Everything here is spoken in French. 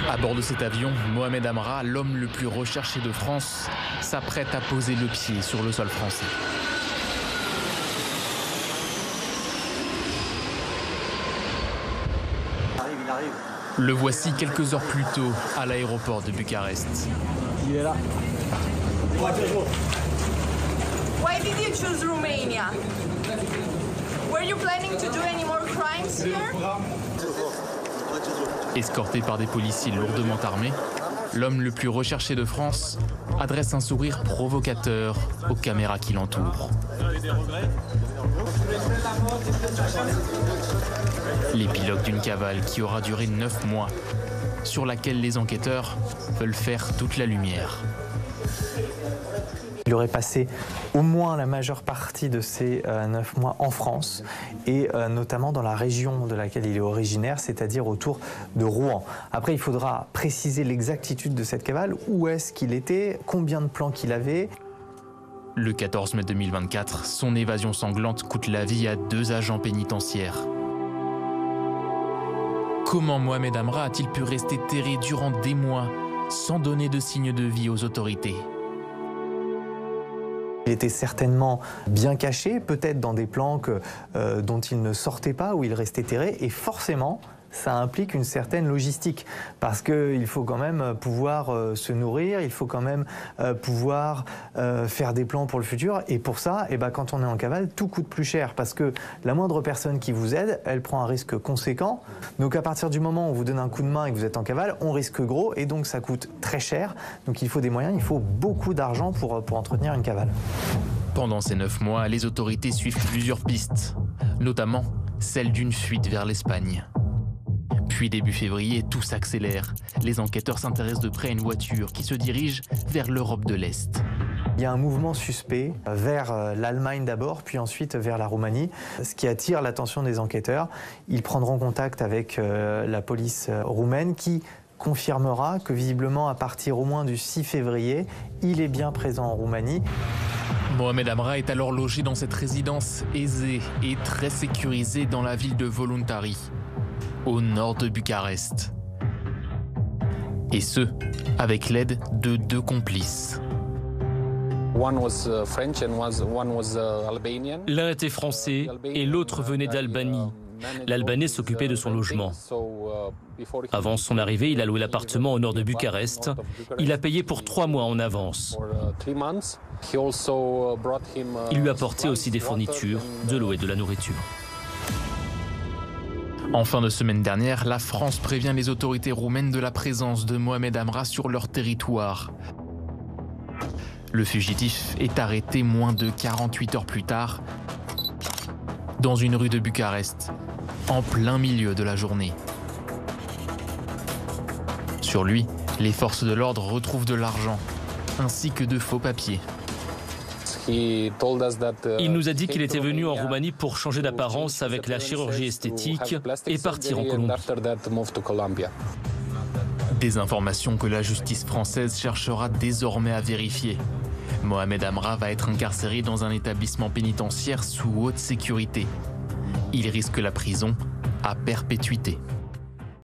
À bord de cet avion, Mohamed Amra, l'homme le plus recherché de France, s'apprête à poser le pied sur le sol français. Il arrive. Le voici quelques heures plus tôt à l'aéroport de Bucarest. Il est là. Why did you choose Romania? Were you planning to do any more crimes here? Escorté par des policiers lourdement armés, l'homme le plus recherché de France adresse un sourire provocateur aux caméras qui l'entourent. L'épilogue d'une cavale qui aura duré 9 mois, sur laquelle les enquêteurs veulent faire toute la lumière. Il aurait passé au moins la majeure partie de ces 9 mois en France et notamment dans la région de laquelle il est originaire, c'est-à-dire autour de Rouen. Après, il faudra préciser l'exactitude de cette cavale, où est-ce qu'il était, combien de plans qu'il avait. Le 14 mai 2024, son évasion sanglante coûte la vie à 2 agents pénitentiaires. Comment Mohamed Amra a-t-il pu rester terré durant des mois sans donner de signe de vie aux autorités ? Il était certainement bien caché, peut-être dans des planques dont il ne sortait pas, où il restait terré, et forcément, ça implique une certaine logistique, parce qu'il faut quand même pouvoir se nourrir, il faut quand même pouvoir faire des plans pour le futur, et pour ça, quand on est en cavale, tout coûte plus cher, parce que la moindre personne qui vous aide, elle prend un risque conséquent. Donc à partir du moment où on vous donne un coup de main et que vous êtes en cavale, on risque gros, et donc ça coûte très cher. Donc il faut des moyens, il faut beaucoup d'argent pour entretenir une cavale. Pendant ces 9 mois, les autorités suivent plusieurs pistes, notamment celle d'une fuite vers l'Espagne. Puis début février, tout s'accélère. Les enquêteurs s'intéressent de près à une voiture qui se dirige vers l'Europe de l'Est. Il y a un mouvement suspect vers l'Allemagne d'abord, puis ensuite vers la Roumanie, ce qui attire l'attention des enquêteurs. Ils prendront contact avec la police roumaine qui confirmera que visiblement à partir au moins du 6 février, il est bien présent en Roumanie. Mohamed Amra est alors logé dans cette résidence aisée et très sécurisée dans la ville de Voluntari, au nord de Bucarest. Et ce, avec l'aide de 2 complices. L'un était français et l'autre venait d'Albanie. L'Albanais s'occupait de son logement. Avant son arrivée, il a loué l'appartement au nord de Bucarest. Il a payé pour 3 mois en avance. Il lui apportait aussi des fournitures, de l'eau et de la nourriture. En fin de semaine dernière, la France prévient les autorités roumaines de la présence de Mohamed Amra sur leur territoire. Le fugitif est arrêté moins de 48 heures plus tard, dans une rue de Bucarest, en plein milieu de la journée. Sur lui, les forces de l'ordre retrouvent de l'argent, ainsi que de faux papiers. Il nous a dit qu'il était venu en Roumanie pour changer d'apparence avec la chirurgie esthétique et partir en Colombie. Des informations que la justice française cherchera désormais à vérifier. Mohamed Amra va être incarcéré dans un établissement pénitentiaire sous haute sécurité. Il risque la prison à perpétuité.